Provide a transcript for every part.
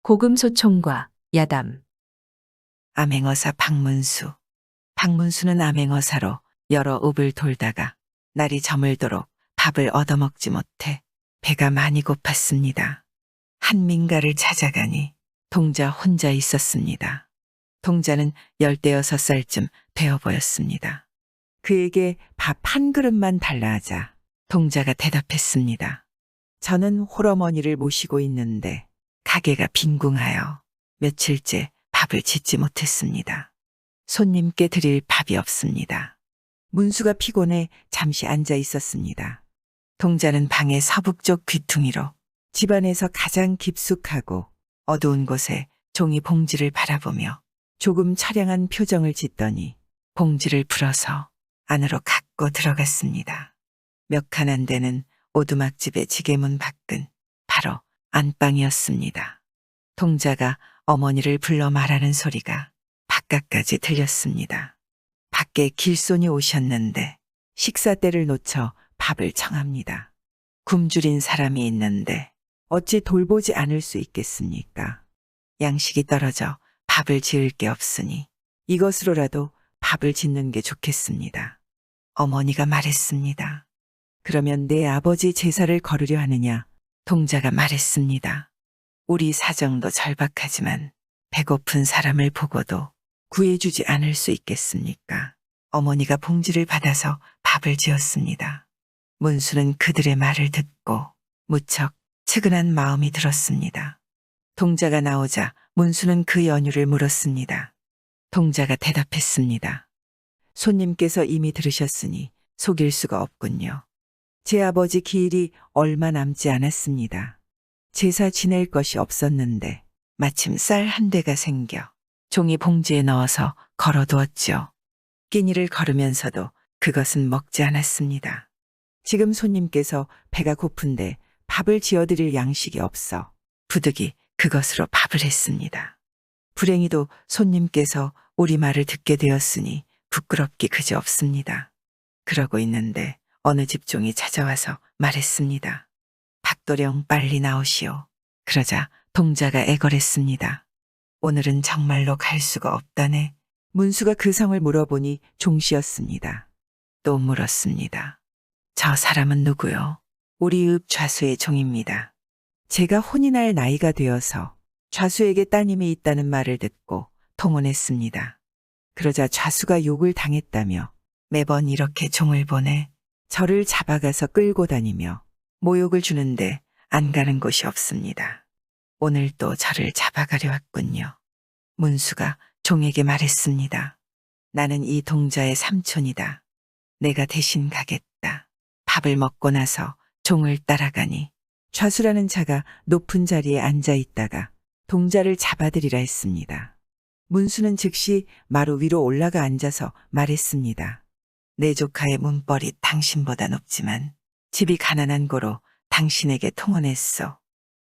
고금소총과 야담. 암행어사 박문수. 박문수는 암행어사로 여러 읍을 돌다가 날이 저물도록 밥을 얻어먹지 못해 배가 많이 고팠습니다. 한 민가를 찾아가니 동자 혼자 있었습니다. 동자는 16살쯤 되어 보였습니다. 그에게 밥 한 그릇만 달라 하자 동자가 대답했습니다. 저는 홀어머니를 모시고 있는데 가게가 빈궁하여 며칠째 밥을 짓지 못했습니다. 손님께 드릴 밥이 없습니다. 문수가 피곤해 잠시 앉아 있었습니다. 동자는 방의 서북쪽 귀퉁이로 집안에서 가장 깊숙하고 어두운 곳에 종이 봉지를 바라보며 조금 처량한 표정을 짓더니 봉지를 풀어서 안으로 갖고 들어갔습니다. 몇 칸 안 되는 오두막집의 지게문 밖은 바로 안방이었습니다. 동자가 어머니를 불러 말하는 소리가 바깥까지 들렸습니다. 밖에 길손이 오셨는데 식사 때를 놓쳐 밥을 청합니다. 굶주린 사람이 있는데 어찌 돌보지 않을 수 있겠습니까? 양식이 떨어져 밥을 지을 게 없으니 이것으로라도 밥을 짓는 게 좋겠습니다. 어머니가 말했습니다. 그러면 내 아버지 제사를 거르려 하느냐? 동자가 말했습니다. 우리 사정도 절박하지만 배고픈 사람을 보고도 구해주지 않을 수 있겠습니까? 어머니가 봉지를 받아서 밥을 지었습니다. 문수는 그들의 말을 듣고 무척 측은한 마음이 들었습니다. 동자가 나오자 문수는 그 연유를 물었습니다. 동자가 대답했습니다. 손님께서 이미 들으셨으니 속일 수가 없군요. 제 아버지 기일이 얼마 남지 않았습니다. 제사 지낼 것이 없었는데 마침 쌀 한 대가 생겨 종이 봉지에 넣어서 걸어두었죠. 끼니를 걸으면서도 그것은 먹지 않았습니다. 지금 손님께서 배가 고픈데 밥을 지어드릴 양식이 없어 부득이 그것으로 밥을 했습니다. 불행히도 손님께서 우리 말을 듣게 되었으니 부끄럽기 그지없습니다. 그러고 있는데 어느 집종이 찾아와서 말했습니다. 박도령 빨리 나오시오. 그러자 동자가 애걸했습니다. 오늘은 정말로 갈 수가 없다네. 문수가 그 성을 물어보니 종씨였습니다. 또 물었습니다. 저 사람은 누구요? 우리 읍 좌수의 종입니다. 제가 혼이 날 나이가 되어서 좌수에게 따님이 있다는 말을 듣고 통혼했습니다. 그러자 좌수가 욕을 당했다며 매번 이렇게 종을 보내 저를 잡아가서 끌고 다니며 모욕을 주는데 안 가는 곳이 없습니다. 오늘 또 저를 잡아가려 왔군요. 문수가 종에게 말했습니다. 나는 이 동자의 삼촌이다. 내가 대신 가겠다. 밥을 먹고 나서 종을 따라가니 좌수라는 자가 높은 자리에 앉아 있다가 동자를 잡아들이라 했습니다. 문수는 즉시 마루 위로 올라가 앉아서 말했습니다. 내 조카의 문벌이 당신보다 높지만 집이 가난한 고로 당신에게 통혼했소.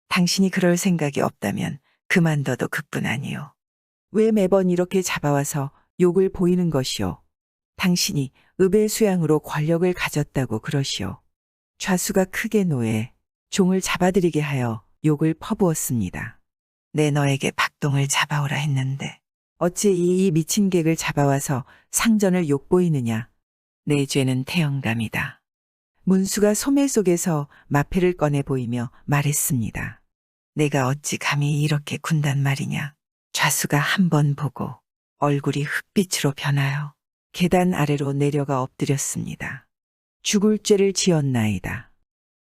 당신이 그럴 생각이 없다면 그만둬도 그뿐 아니오. 왜 매번 이렇게 잡아와서 욕을 보이는 것이오. 당신이 읍의 수양으로 권력을 가졌다고 그러시오. 좌수가 크게 노해 종을 잡아들이게 하여 욕을 퍼부었습니다. 내 너에게 박동을 잡아오라 했는데 어찌 이 미친 객을 잡아와서 상전을 욕보이느냐. 내 죄는 태영감이다. 문수가 소매 속에서 마패를 꺼내 보이며 말했습니다. 내가 어찌 감히 이렇게 군단 말이냐. 좌수가 한 번 보고 얼굴이 흙빛으로 변하여 계단 아래로 내려가 엎드렸습니다. 죽을 죄를 지었나이다.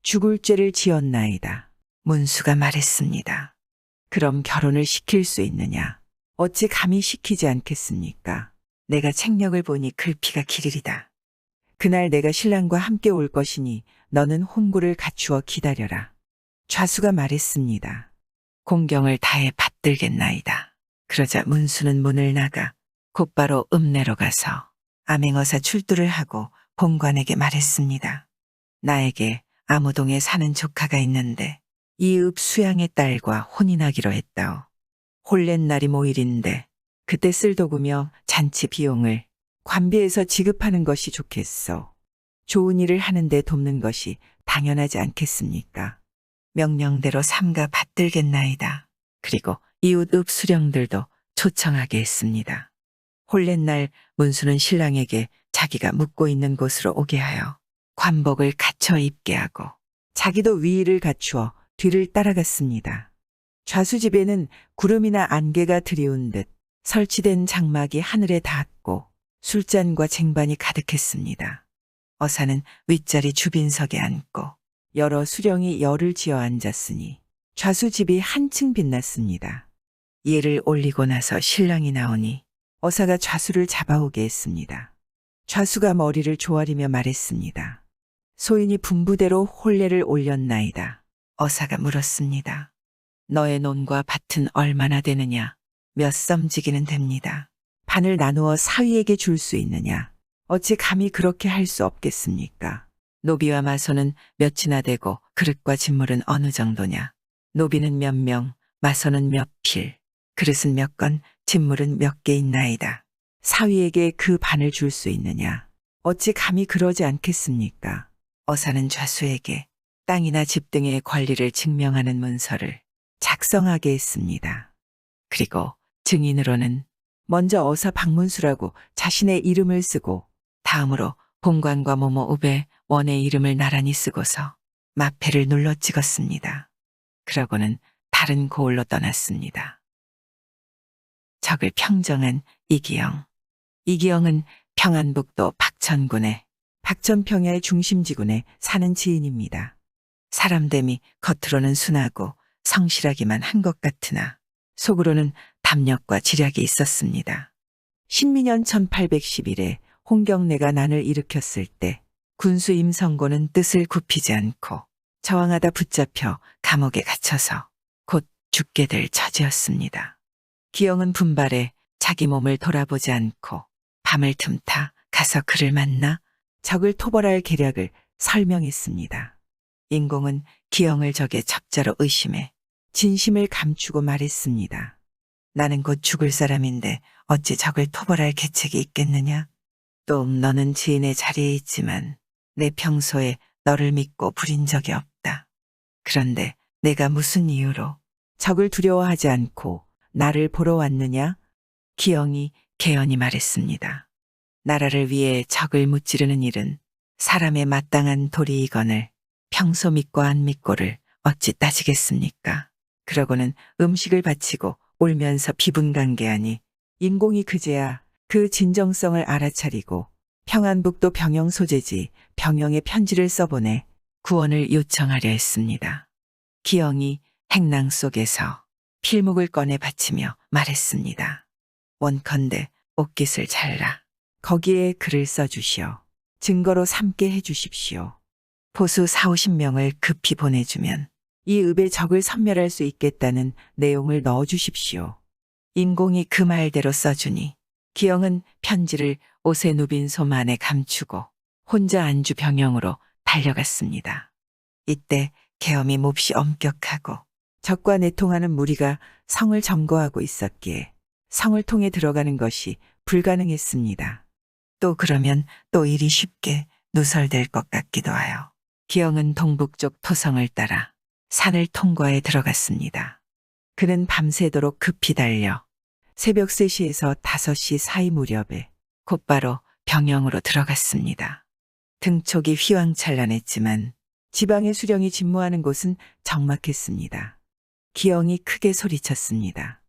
죽을 죄를 지었나이다. 문수가 말했습니다. 그럼 결혼을 시킬 수 있느냐. 어찌 감히 시키지 않겠습니까? 내가 책력을 보니 글피가 기르리다. 그날 내가 신랑과 함께 올 것이니 너는 홍구를 갖추어 기다려라. 좌수가 말했습니다. 공경을 다해 받들겠나이다. 그러자 문수는 문을 나가 곧바로 읍내로 가서 암행어사 출두를 하고 본관에게 말했습니다. 나에게 아무동에 사는 조카가 있는데 이 읍 수양의 딸과 혼인하기로 했다오. 홀렌 날이 모일인데 그때 쓸 도구며 잔치 비용을 관비에서 지급하는 것이 좋겠소. 좋은 일을 하는데 돕는 것이 당연하지 않겠습니까? 명령대로 삼가 받들겠나이다. 그리고 이웃 읍수령들도 초청하게 했습니다. 혼례날 문수는 신랑에게 자기가 묵고 있는 곳으로 오게 하여 관복을 갖춰 입게 하고 자기도 위의를 갖추어 뒤를 따라갔습니다. 좌수집에는 구름이나 안개가 드리운 듯 설치된 장막이 하늘에 닿았고 술잔과 쟁반이 가득했습니다. 어사는 윗자리 주빈석에 앉고 여러 수령이 열을 지어 앉았으니 좌수집이 한층 빛났습니다. 예를 올리고 나서 신랑이 나오니 어사가 좌수를 잡아오게 했습니다. 좌수가 머리를 조아리며 말했습니다. 소인이 분부대로 혼례를 올렸나이다. 어사가 물었습니다. 너의 논과 밭은 얼마나 되느냐? 몇 썸지기는 됩니다. 반을 나누어 사위에게 줄 수 있느냐? 어찌 감히 그렇게 할 수 없겠습니까? 노비와 마소는 몇이나 되고 그릇과 진물은 어느 정도냐? 노비는 몇 명, 마소는 몇 필, 그릇은 몇 건, 진물은 몇 개 있나이다. 사위에게 그 반을 줄 수 있느냐? 어찌 감히 그러지 않겠습니까? 어사는 좌수에게 땅이나 집 등의 권리를 증명하는 문서를 작성하게 했습니다. 그리고 증인으로는 먼저 어사 박문수라고 자신의 이름을 쓰고 다음으로 본관과 모모읍의 원의 이름을 나란히 쓰고서 마패를 눌러 찍었습니다. 그러고는 다른 고을로 떠났습니다. 적을 평정한 이기영. 이기영은 평안북도 박천군의 박천평야의 중심지군에 사는 지인입니다. 사람됨이 겉으로는 순하고 성실하기만 한 것 같으나 속으로는 담력과 지략이 있었습니다. 신민년 1811에 홍경래가 난을 일으켰을 때 군수 임성고는 뜻을 굽히지 않고 저항하다 붙잡혀 감옥에 갇혀서 곧 죽게 될 처지였습니다. 기영은 분발해 자기 몸을 돌아보지 않고 밤을 틈타 가서 그를 만나 적을 토벌할 계략을 설명했습니다. 인공은 기영을 적의 첩자로 의심해 진심을 감추고 말했습니다. 나는 곧 죽을 사람인데 어찌 적을 토벌할 계책이 있겠느냐? 또 너는 지인의 자리에 있지만 내 평소에 너를 믿고 부린 적이 없다. 그런데 내가 무슨 이유로 적을 두려워하지 않고 나를 보러 왔느냐? 기영이 개연히 말했습니다. 나라를 위해 적을 무찌르는 일은 사람의 마땅한 도리이거늘 평소 믿고 안 믿고를 어찌 따지겠습니까? 그러고는 음식을 바치고 울면서 비분간계하니 인공이 그제야 그 진정성을 알아차리고 평안북도 병영 소재지 병영에 편지를 써보내 구원을 요청하려 했습니다. 기영이 행랑 속에서 필목을 꺼내 바치며 말했습니다. 원컨대 옷깃을 잘라 거기에 글을 써주시오. 증거로 삼게 해주십시오. 보수 40~50명을 급히 보내주면 이 읍의 적을 섬멸할 수 있겠다는 내용을 넣어주십시오. 인공이 그 말대로 써주니 기영은 편지를 옷에 누빈 솜 안에 감추고 혼자 안주 병영으로 달려갔습니다. 이때 계엄이 몹시 엄격하고 적과 내통하는 무리가 성을 점거하고 있었기에 성을 통해 들어가는 것이 불가능했습니다. 또 그러면 또 일이 쉽게 누설될 것 같기도 하여 기영은 동북쪽 토성을 따라 산을 통과해 들어갔습니다. 그는 밤새도록 급히 달려 새벽 3시에서 5시 사이 무렵에 곧바로 병영으로 들어갔습니다. 등촉이 휘황찬란했지만 지방의 수령이 진무하는 곳은 적막했습니다. 기영이 크게 소리쳤습니다.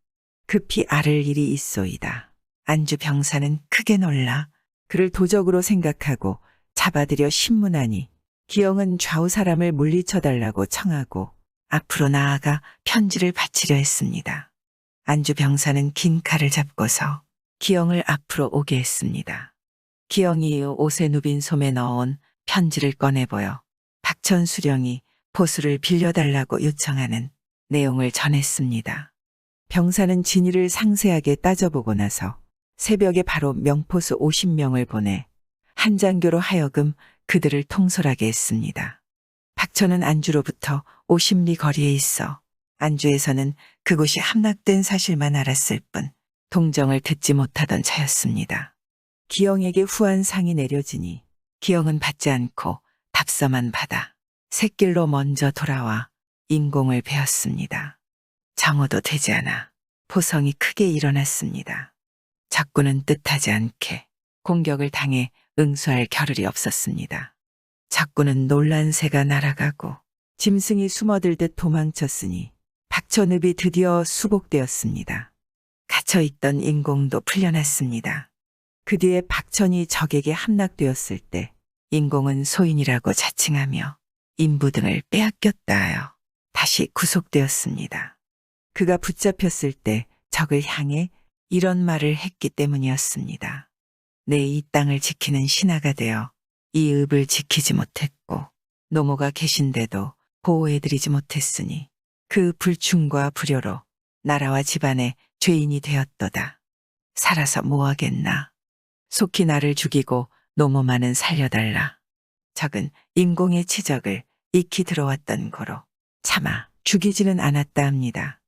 급히 앓을 일이 있소이다. 안주 병사는 크게 놀라 그를 도적으로 생각하고 잡아들여 신문하니 기영은 좌우 사람을 물리쳐달라고 청하고 앞으로 나아가 편지를 바치려 했습니다. 안주 병사는 긴 칼을 잡고서 기영을 앞으로 오게 했습니다. 기영이 옷에 누빈 솜에 넣어온 편지를 꺼내보여 박천 수령이 포수를 빌려달라고 요청하는 내용을 전했습니다. 병사는 진위를 상세하게 따져보고 나서 새벽에 바로 명포수 50명을 보내 한장교로 하여금 그들을 통솔하게 했습니다. 박천은 안주로부터 50리 거리에 있어 안주에서는 그곳이 함락된 사실만 알았을 뿐 동정을 듣지 못하던 차였습니다. 기영에게 후한상이 내려지니 기영은 받지 않고 답서만 받아 샛길로 먼저 돌아와 인공을 베었습니다. 정오도 되지 않아 포성이 크게 일어났습니다. 적군은 뜻하지 않게 공격을 당해 응수할 겨를이 없었습니다. 적군은 놀란 새가 날아가고 짐승이 숨어들듯 도망쳤으니 박천읍이 드디어 수복되었습니다. 갇혀있던 인공도 풀려났습니다. 그 뒤에 박천이 적에게 함락되었을 때 인공은 소인이라고 자칭하며 인부 등을 빼앗겼다 하여 다시 구속되었습니다. 그가 붙잡혔을 때 적을 향해 이런 말을 했기 때문이었습니다. 내 이 땅을 지키는 신하가 되어 이 읍을 지키지 못했고 노모가 계신데도 보호해드리지 못했으니 그 불충과 불효로 나라와 집안의 죄인이 되었도다. 살아서 뭐하겠나. 속히 나를 죽이고 노모만은 살려달라. 적은 인공의 치적을 익히 들어왔던 고로 차마 죽이지는 않았다 합니다.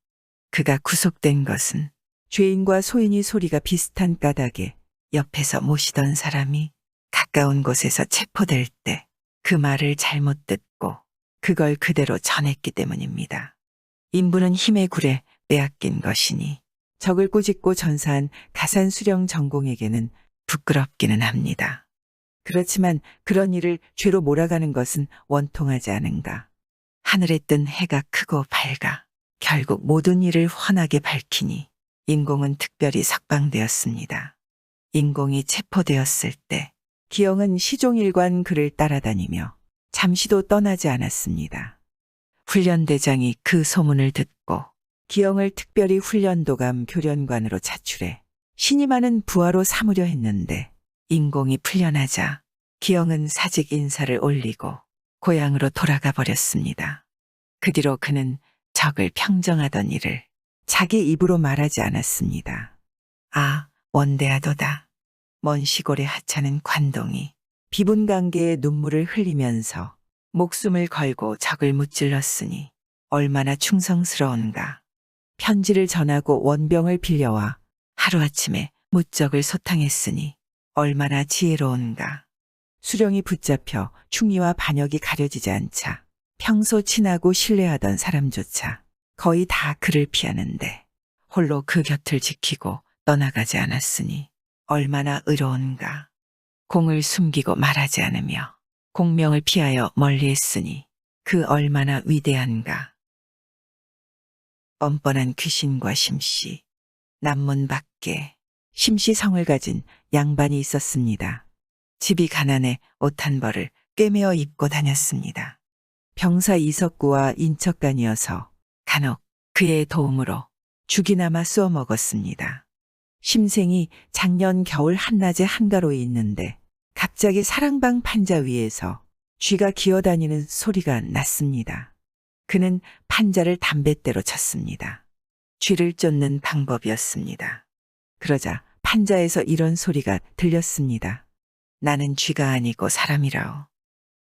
그가 구속된 것은 죄인과 소인이 소리가 비슷한 까닭에 옆에서 모시던 사람이 가까운 곳에서 체포될 때 그 말을 잘못 듣고 그걸 그대로 전했기 때문입니다. 인부는 힘의 굴에 빼앗긴 것이니 적을 꾸짖고 전사한 가산수령 전공에게는 부끄럽기는 합니다. 그렇지만 그런 일을 죄로 몰아가는 것은 원통하지 않은가. 하늘에 뜬 해가 크고 밝아 결국 모든 일을 훤하게 밝히니 인공은 특별히 석방되었습니다. 인공이 체포되었을 때 기영은 시종일관 그를 따라다니며 잠시도 떠나지 않았습니다. 훈련대장이 그 소문을 듣고 기영을 특별히 훈련도감 교련관으로 차출해 신임하는 부하로 삼으려 했는데 인공이 풀려나자 기영은 사직 인사를 올리고 고향으로 돌아가 버렸습니다. 그 뒤로 그는 적을 평정하던 일을 자기 입으로 말하지 않았습니다. 아, 원대하도다. 먼 시골의 하찮은 관동이 비분관계의 눈물을 흘리면서 목숨을 걸고 적을 무찔렀으니 얼마나 충성스러운가. 편지를 전하고 원병을 빌려와 하루아침에 무적을 소탕했으니 얼마나 지혜로운가. 수령이 붙잡혀 충의와 반역이 가려지지 않자 평소 친하고 신뢰하던 사람조차 거의 다 그를 피하는데 홀로 그 곁을 지키고 떠나가지 않았으니 얼마나 의로운가. 공을 숨기고 말하지 않으며 공명을 피하여 멀리했으니 그 얼마나 위대한가. 뻔뻔한 귀신과 심씨, 남문 밖에 심씨성을 가진 양반이 있었습니다. 집이 가난해 옷 한 벌을 꿰매어 입고 다녔습니다. 병사 이석구와 인척간이어서 간혹 그의 도움으로 죽이나마 쏘어 먹었습니다. 심생이 작년 겨울 한낮에 한가로에 있는데 갑자기 사랑방 판자 위에서 쥐가 기어다니는 소리가 났습니다. 그는 판자를 담뱃대로 쳤습니다. 쥐를 쫓는 방법이었습니다. 그러자 판자에서 이런 소리가 들렸습니다. 나는 쥐가 아니고 사람이라오.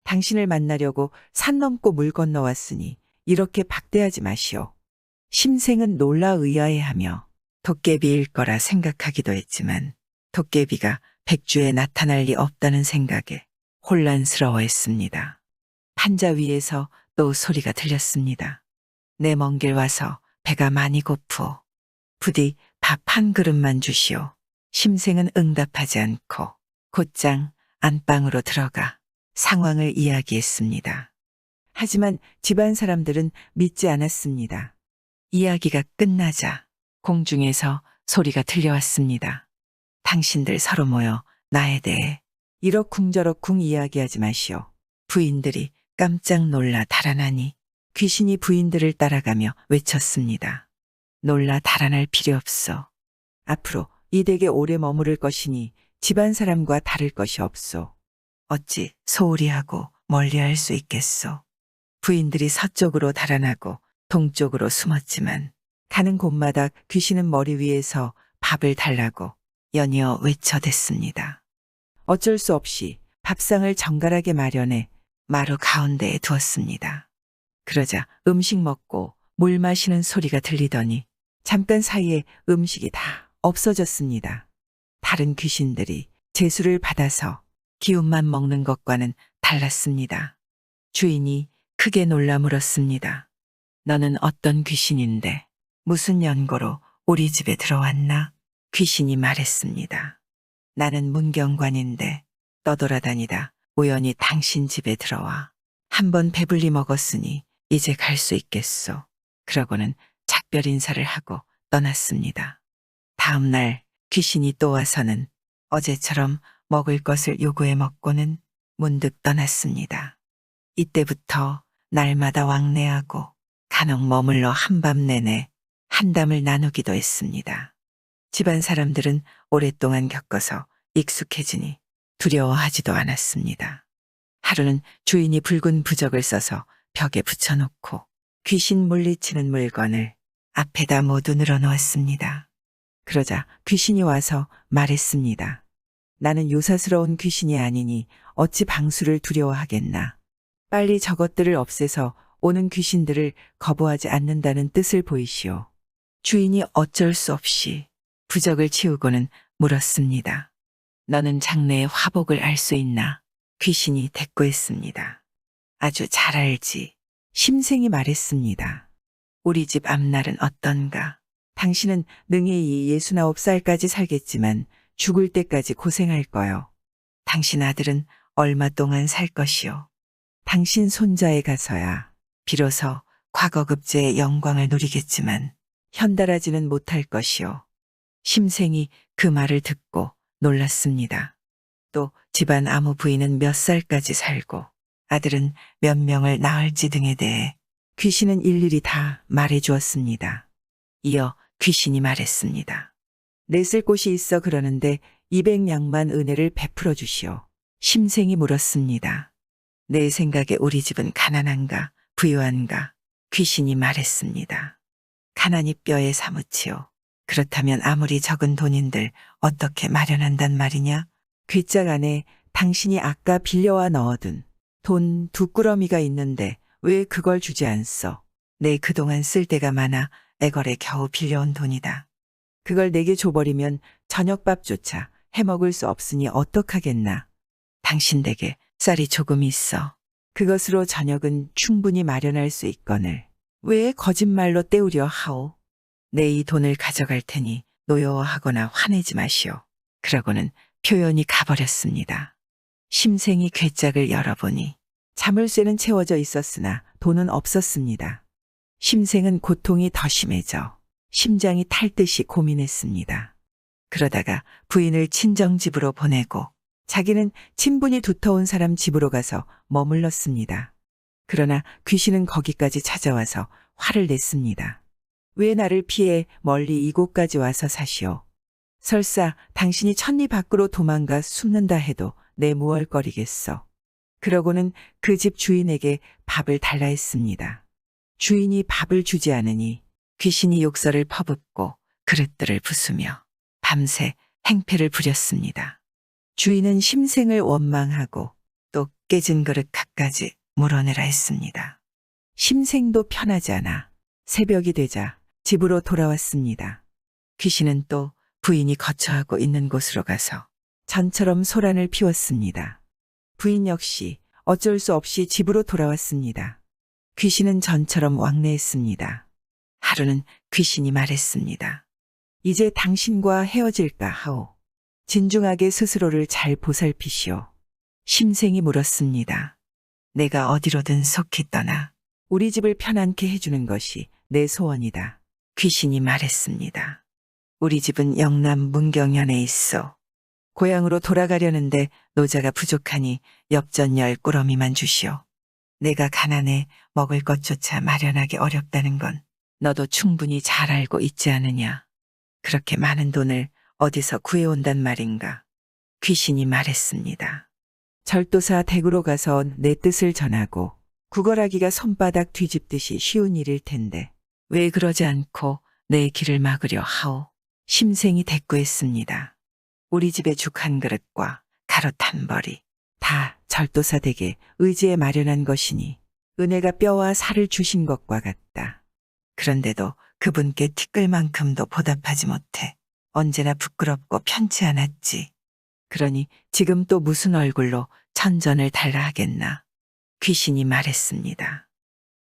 당신을 만나려고 산 넘고 물 건너왔으니 이렇게 박대하지 마시오. 심생은 놀라 의아해하며 도깨비일 거라 생각하기도 했지만 도깨비가 백주에 나타날 리 없다는 생각에 혼란스러워했습니다. 판자 위에서 또 소리가 들렸습니다. 내 먼 길 와서 배가 많이 고프오. 부디 밥 한 그릇만 주시오. 심생은 응답하지 않고 곧장 안방으로 들어가 상황을 이야기했습니다. 하지만 집안 사람들은 믿지 않았습니다. 이야기가 끝나자 공중에서 소리가 들려왔습니다. 당신들 서로 모여 나에 대해 이러쿵저러쿵 이야기하지 마시오. 부인들이 깜짝 놀라 달아나니 귀신이 부인들을 따라가며 외쳤습니다. 놀라 달아날 필요 없소. 앞으로 이 댁에 오래 머무를 것이니 집안 사람과 다를 것이 없소. 어찌 소홀히 하고 멀리할 수 있겠소. 부인들이 서쪽으로 달아나고 동쪽으로 숨었지만 가는 곳마다 귀신은 머리 위에서 밥을 달라고 연이어 외쳐댔습니다. 어쩔 수 없이 밥상을 정갈하게 마련해 마루 가운데에 두었습니다. 그러자 음식 먹고 물 마시는 소리가 들리더니 잠깐 사이에 음식이 다 없어졌습니다. 다른 귀신들이 제수를 받아서 기운만 먹는 것과는 달랐습니다. 주인이 크게 놀라 물었습니다. 너는 어떤 귀신인데 무슨 연고로 우리 집에 들어왔나? 귀신이 말했습니다. 나는 문경관인데 떠돌아다니다 우연히 당신 집에 들어와 한 번 배불리 먹었으니 이제 갈 수 있겠소. 그러고는 작별 인사를 하고 떠났습니다. 다음 날 귀신이 또 와서는 어제처럼 먹을 것을 요구해 먹고는 문득 떠났습니다. 이때부터 날마다 왕래하고 간혹 머물러 한밤 내내 한담을 나누기도 했습니다. 집안 사람들은 오랫동안 겪어서 익숙해지니 두려워하지도 않았습니다. 하루는 주인이 붉은 부적을 써서 벽에 붙여놓고 귀신 물리치는 물건을 앞에다 모두 늘어놓았습니다. 그러자 귀신이 와서 말했습니다. 나는 요사스러운 귀신이 아니니 어찌 방수를 두려워하겠나. 빨리 저것들을 없애서 오는 귀신들을 거부하지 않는다는 뜻을 보이시오. 주인이 어쩔 수 없이 부적을 치우고는 물었습니다. 너는 장래의 화복을 알 수 있나? 귀신이 대꾸했습니다. 아주 잘 알지. 심생이 말했습니다. 우리 집 앞날은 어떤가? 당신은 능히 69살까지 살겠지만 죽을 때까지 고생할 거요. 당신 아들은 얼마 동안 살 것이요. 당신 손자에 가서야 비로소 과거급제의 영광을 누리겠지만 현달하지는 못할 것이요. 심생이 그 말을 듣고 놀랐습니다. 또 집안 아무 부인은 몇 살까지 살고 아들은 몇 명을 낳을지 등에 대해 귀신은 일일이 다 말해 주었습니다. 이어 귀신이 말했습니다. 냈을 곳이 있어 그러는데 200냥만 은혜를 베풀어 주시오. 심생이 물었습니다. 내 생각에 우리 집은 가난한가 부유한가? 귀신이 말했습니다. 가난이 뼈에 사무치오. 그렇다면 아무리 적은 돈인들 어떻게 마련한단 말이냐? 귓짝 안에 당신이 아까 빌려와 넣어둔 돈 2꾸러미가 있는데 왜 그걸 주지 않소? 내 그동안 쓸 데가 많아 애걸에 겨우 빌려온 돈이다. 그걸 내게 줘버리면 저녁밥조차 해먹을 수 없으니 어떡하겠나. 당신 댁에 쌀이 조금 있어. 그것으로 저녁은 충분히 마련할 수 있거늘 왜 거짓말로 때우려 하오? 내 이 돈을 가져갈 테니 노여워하거나 화내지 마시오. 그러고는 표현이 가버렸습니다. 심생이 궤짝을 열어보니 자물쇠는 채워져 있었으나 돈은 없었습니다. 심생은 고통이 더 심해져 심장이 탈 듯이 고민했습니다. 그러다가 부인을 친정집으로 보내고 자기는 친분이 두터운 사람 집으로 가서 머물렀습니다. 그러나 귀신은 거기까지 찾아와서 화를 냈습니다. 왜 나를 피해 멀리 이곳까지 와서 사시오? 설사 당신이 천리 밖으로 도망가 숨는다 해도 내 무얼거리겠어. 그러고는 그 집 주인에게 밥을 달라 했습니다. 주인이 밥을 주지 않으니 귀신이 욕설을 퍼붓고 그릇들을 부수며 밤새 행패를 부렸습니다. 주인은 심생을 원망하고 또 깨진 그릇 갖가지 물어내라 했습니다. 심생도 편하지 않아 새벽이 되자 집으로 돌아왔습니다. 귀신은 또 부인이 거처하고 있는 곳으로 가서 전처럼 소란을 피웠습니다. 부인 역시 어쩔 수 없이 집으로 돌아왔습니다. 귀신은 전처럼 왕래했습니다. 하루는 귀신이 말했습니다. 이제 당신과 헤어질까 하오. 진중하게 스스로를 잘 보살피시오. 심생이 물었습니다. 내가 어디로든 속히 떠나 우리 집을 편안케 해주는 것이 내 소원이다. 귀신이 말했습니다. 우리 집은 영남 문경현에 있어. 고향으로 돌아가려는데 노자가 부족하니 엽전 10꾸러미만 주시오. 내가 가난해 먹을 것조차 마련하기 어렵다는 건 너도 충분히 잘 알고 있지 않느냐. 그렇게 많은 돈을 어디서 구해온단 말인가. 귀신이 말했습니다. 절도사 댁으로 가서 내 뜻을 전하고 구걸하기가 손바닥 뒤집듯이 쉬운 일일 텐데 왜 그러지 않고 내 길을 막으려 하오. 심생이 대꾸했습니다. 우리 집의 죽 한 그릇과 가롯 한 벌이 다 절도사 댁에 의지에 마련한 것이니 은혜가 뼈와 살을 주신 것과 같다. 그런데도 그분께 티끌만큼도 보답하지 못해 언제나 부끄럽고 편치 않았지. 그러니 지금 또 무슨 얼굴로 천전을 달라 하겠나. 귀신이 말했습니다.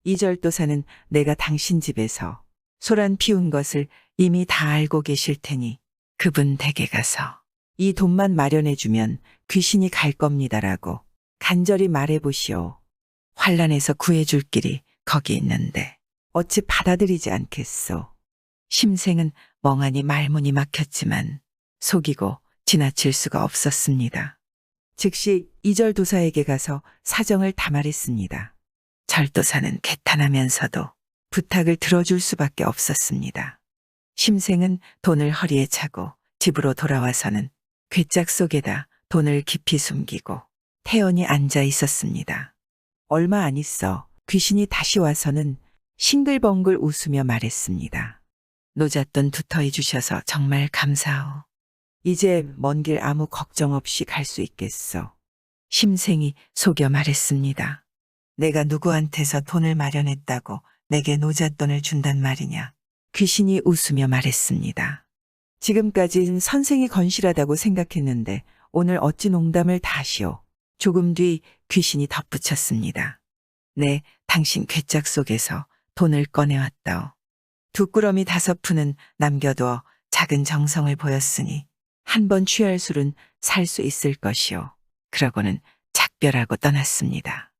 이 절도사는 내가 당신 집에서 소란 피운 것을 이미 다 알고 계실 테니 그분 댁에 가서 이 돈만 마련해주면 귀신이 갈 겁니다라고 간절히 말해보시오. 환란에서 구해줄 길이 거기 있는데 어찌 받아들이지 않겠소. 심생은 멍하니 말문이 막혔지만 속이고 지나칠 수가 없었습니다. 즉시 이절도사에게 가서 사정을 다 말했습니다. 절도사는 개탄하면서도 부탁을 들어줄 수밖에 없었습니다. 심생은 돈을 허리에 차고 집으로 돌아와서는 괴짝 속에다 돈을 깊이 숨기고 태연히 앉아 있었습니다. 얼마 안 있어 귀신이 다시 와서는 싱글벙글 웃으며 말했습니다. 노잣돈 두터이 주셔서 정말 감사하오. 이제 먼 길 아무 걱정 없이 갈 수 있겠어. 심생이 속여 말했습니다. 내가 누구한테서 돈을 마련했다고 내게 노잣돈을 준단 말이냐. 귀신이 웃으며 말했습니다. 지금까진 선생이 건실하다고 생각했는데 오늘 어찌 농담을 다 하시오. 조금 뒤 귀신이 덧붙였습니다. 네, 당신 괴짝 속에서 돈을 꺼내왔다오. 두 꾸러미 5푼은 남겨두어 작은 정성을 보였으니 한 번 취할 술은 살 수 있을 것이오. 그러고는 작별하고 떠났습니다.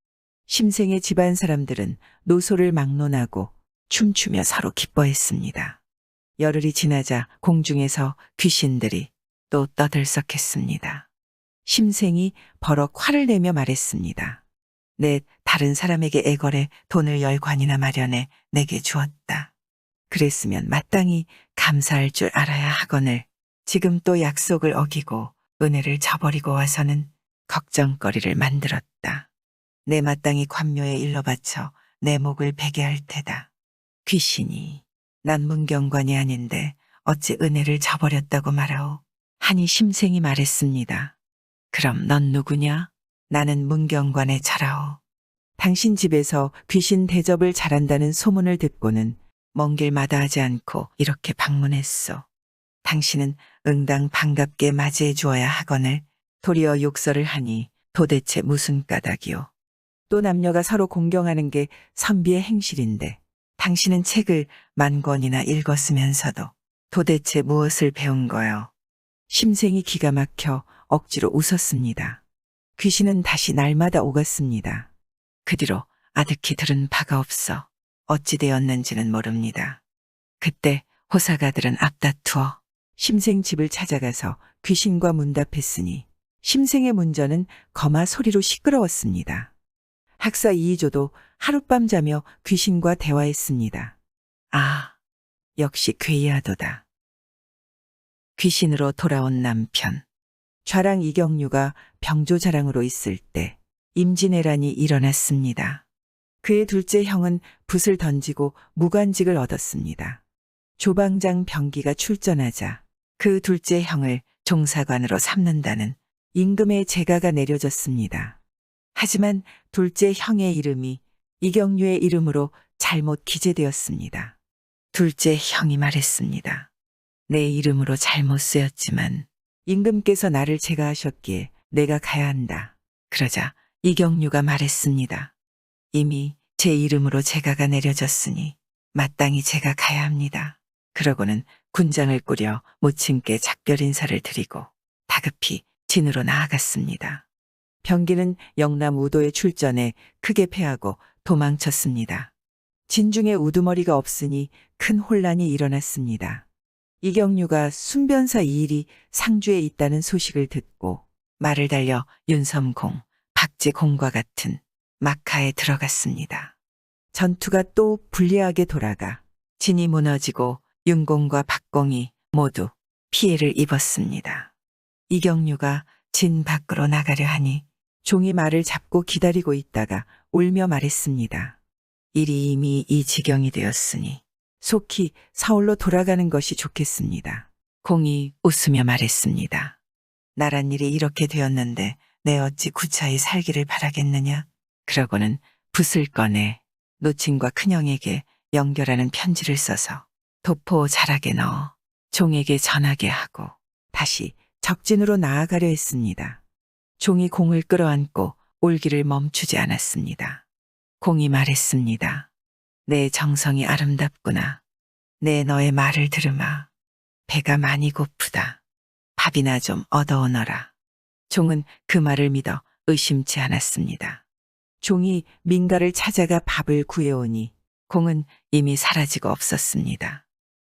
심생의 집안 사람들은 노소를 막론하고 춤추며 서로 기뻐했습니다. 열흘이 지나자 공중에서 귀신들이 또 떠들썩했습니다. 심생이 버럭 화를 내며 말했습니다. 내 다른 사람에게 애걸에 돈을 10관이나 마련해 내게 주었다. 그랬으면 마땅히 감사할 줄 알아야 하거늘 지금 또 약속을 어기고 은혜를 저버리고 와서는 걱정거리를 만들었다. 내 마땅히 관묘에 일러 바쳐 내 목을 베게 할 테다. 귀신이 난 문경관이 아닌데 어찌 은혜를 저버렸다고 말하오. 하니 심생이 말했습니다. 그럼 넌 누구냐? 나는 문경관의 절하오. 당신 집에서 귀신 대접을 잘한다는 소문을 듣고는 먼 길 마다하지 않고 이렇게 방문했소. 당신은 응당 반갑게 맞이해 주어야 하거늘 도리어 욕설을 하니 도대체 무슨 까닭이오. 또 남녀가 서로 공경하는 게 선비의 행실인데 당신은 책을 10권이나 읽었으면서도 도대체 무엇을 배운 거요? 심생이 기가 막혀 억지로 웃었습니다. 귀신은 다시 날마다 오갔습니다. 그 뒤로 아득히 들은 바가 없어 어찌 되었는지는 모릅니다. 그때 호사가들은 앞다투어 심생 집을 찾아가서 귀신과 문답했으니 심생의 문전은 거마 소리로 시끄러웠습니다. 학사 이의조도 하룻밤 자며 귀신과 대화했습니다. 아, 역시 괴이하도다. 귀신으로 돌아온 남편. 좌랑 이경류가 병조자랑으로 있을 때 임진왜란이 일어났습니다. 그의 둘째 형은 붓을 던지고 무관직을 얻었습니다. 조방장 병기가 출전하자 그 둘째 형을 종사관으로 삼는다는 임금의 제가가 내려졌습니다. 하지만 둘째 형의 이름이 이경류의 이름으로 잘못 기재되었습니다. 둘째 형이 말했습니다. 내 이름으로 잘못 쓰였지만 임금께서 나를 제가하셨기에 내가 가야 한다. 그러자 이경류가 말했습니다. 이미 제 이름으로 제가가 내려졌으니 마땅히 제가 가야 합니다. 그러고는 군장을 꾸려 모친께 작별 인사를 드리고 다급히 진으로 나아갔습니다. 병기는 영남 우도에 출전해 크게 패하고 도망쳤습니다. 진중에 우두머리가 없으니 큰 혼란이 일어났습니다. 이경류가 순변사 이일이 상주에 있다는 소식을 듣고 말을 달려 윤섬공, 박제공과 같은 막하에 들어갔습니다. 전투가 또 불리하게 돌아가 진이 무너지고 윤공과 박공이 모두 피해를 입었습니다. 이경류가 진 밖으로 나가려 하니 종이 말을 잡고 기다리고 있다가 울며 말했습니다. 일이 이미 이 지경이 되었으니 속히 서울로 돌아가는 것이 좋겠습니다. 공이 웃으며 말했습니다. 나란 일이 이렇게 되었는데 내 어찌 구차히 살기를 바라겠느냐. 그러고는 붓을 꺼내 노친과 큰형에게 연결하는 편지를 써서 도포 자락에 넣어 종에게 전하게 하고 다시 적진으로 나아가려 했습니다. 종이 공을 끌어안고 울기를 멈추지 않았습니다. 공이 말했습니다. 내 정성이 아름답구나. 내 너의 말을 들으마. 배가 많이 고프다. 밥이나 좀 얻어오너라. 종은 그 말을 믿어 의심치 않았습니다. 종이 민가를 찾아가 밥을 구해오니 공은 이미 사라지고 없었습니다.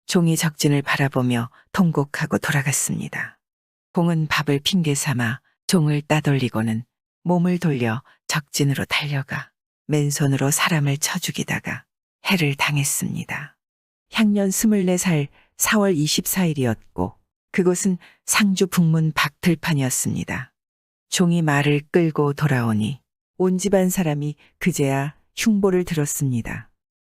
종이 적진을 바라보며 통곡하고 돌아갔습니다. 공은 밥을 핑계 삼아 종을 따돌리고는 몸을 돌려 적진으로 달려가 맨손으로 사람을 쳐 죽이다가 해를 당했습니다. 향년 24살 4월 24일이었고 그곳은 상주 북문 박들판이었습니다. 종이 말을 끌고 돌아오니 온 집안 사람이 그제야 흉보를 들었습니다.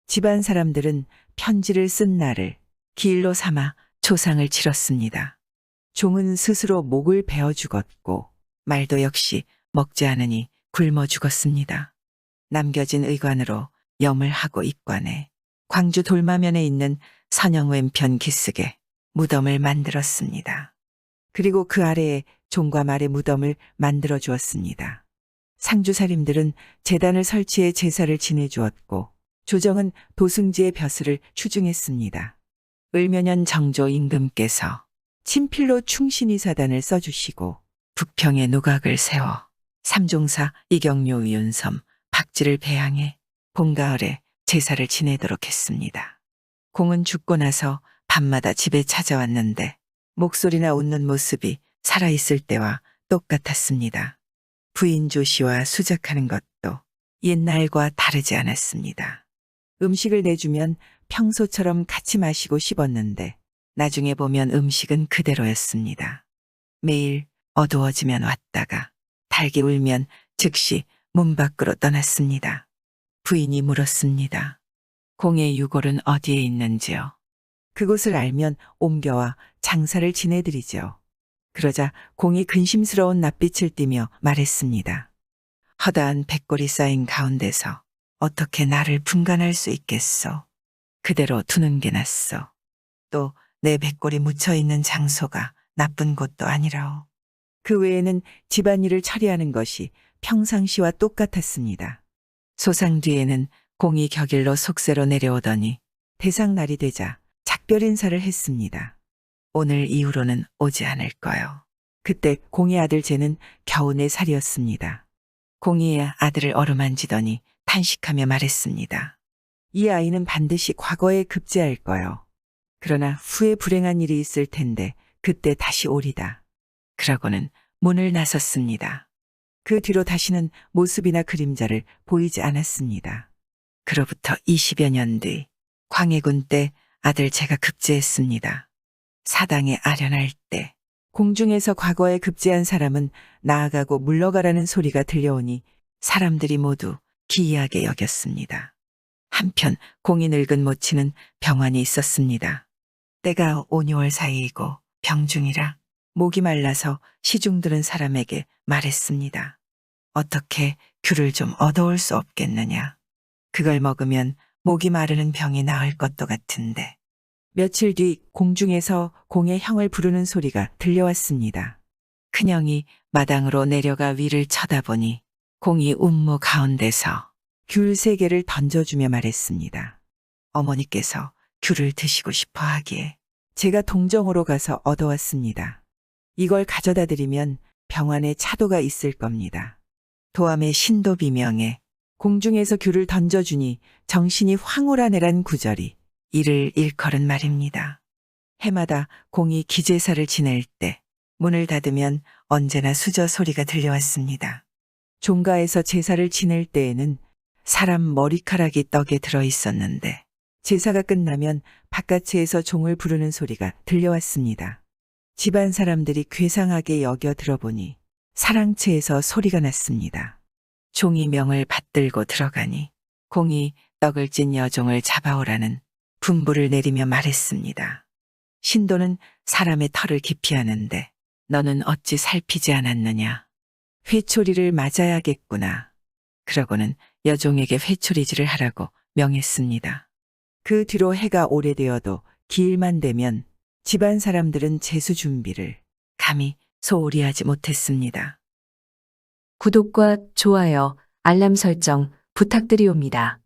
집안 사람들은 편지를 쓴 날을 기일로 삼아 초상을 치렀습니다. 종은 스스로 목을 베어 죽었고 말도 역시 먹지 않으니 굶어 죽었습니다. 남겨진 의관으로 염을 하고 입관해 광주 돌마면에 있는 선영 왼편 기슭에 무덤을 만들었습니다. 그리고 그 아래에 종과 말의 무덤을 만들어 주었습니다. 상주사림들은 제단을 설치해 제사를 지내주었고 조정은 도승지의 벼슬을 추중했습니다. 을묘년 정조 임금께서 친필로 충신이사단을 써주시고 북평에 노각을 세워 삼종사 이경료 의윤섬 박지를 배양해 봄가을에 제사를 지내도록 했습니다. 공은 죽고 나서 밤마다 집에 찾아왔는데 목소리나 웃는 모습이 살아있을 때와 똑같았습니다. 부인 조씨와 수작하는 것도 옛날과 다르지 않았습니다. 음식을 내주면 평소처럼 같이 마시고 씹었는데 나중에 보면 음식은 그대로였습니다. 매일 어두워지면 왔다가 달기 울면 즉시 문 밖으로 떠났습니다. 부인이 물었습니다. 공의 유골은 어디에 있는지요? 그곳을 알면 옮겨와 장사를 지내드리죠. 그러자 공이 근심스러운 낯빛을 띠며 말했습니다. 허다한 백골이 쌓인 가운데서 어떻게 나를 분간할 수 있겠소? 그대로 두는 게 낫소. 또 내 백골이 묻혀있는 장소가 나쁜 곳도 아니라오. 그 외에는 집안일을 처리하는 것이 평상시와 똑같았습니다. 소상 뒤에는 공이 격일로 속세로 내려오더니 대상날이 되자 작별 인사를 했습니다. 오늘 이후로는 오지 않을 거요. 그때 공의 아들 쟤는 겨우 4살이었습니다. 공이의 아들을 어루만지더니 탄식하며 말했습니다. 이 아이는 반드시 과거에 급제할 거요. 그러나 후에 불행한 일이 있을 텐데 그때 다시 오리다. 그러고는 문을 나섰습니다. 그 뒤로 다시는 모습이나 그림자를 보이지 않았습니다. 그로부터 20여 년 뒤 광해군 때 아들 제가 급제했습니다. 사당에 아련할 때 공중에서 과거에 급제한 사람은 나아가고 물러가라는 소리가 들려오니 사람들이 모두 기이하게 여겼습니다. 한편 공이 늙은 모친은 병환이 있었습니다. 때가 5, 6월 사이이고 병중이라 목이 말라서 시중 들은 사람에게 말했습니다. 어떻게 귤을 좀 얻어올 수 없겠느냐. 그걸 먹으면 목이 마르는 병이 나을 것도 같은데. 며칠 뒤 공중에서 공의 형을 부르는 소리가 들려왔습니다. 큰형이 마당으로 내려가 위를 쳐다보니 공이 운무 가운데서 귤 3개를 던져주며 말했습니다. 어머니께서 귤을 드시고 싶어 하기에 제가 동정으로 가서 얻어왔습니다. 이걸 가져다 드리면 병안에 차도가 있을 겁니다. 도암의 신도 비명에 공중에서 귤을 던져주니 정신이 황홀하네란 구절이 이를 일컬은 말입니다. 해마다 공이 기제사를 지낼 때 문을 닫으면 언제나 수저 소리가 들려왔습니다. 종가에서 제사를 지낼 때에는 사람 머리카락이 떡에 들어 있었는데 제사가 끝나면 바깥에서 종을 부르는 소리가 들려왔습니다. 집안 사람들이 괴상하게 여겨 들어보니 사랑채에서 소리가 났습니다. 종이 명을 받들고 들어가니 공이 떡을 찐 여종을 잡아오라는 분부를 내리며 말했습니다. 신도는 사람의 털을 기피하는데 너는 어찌 살피지 않았느냐. 회초리를 맞아야겠구나. 그러고는 여종에게 회초리질을 하라고 명했습니다. 그 뒤로 해가 오래되어도 기일만 되면 집안 사람들은 제수 준비를 감히 소홀히 하지 못했습니다. 구독과 좋아요, 알람 설정 부탁드리옵니다.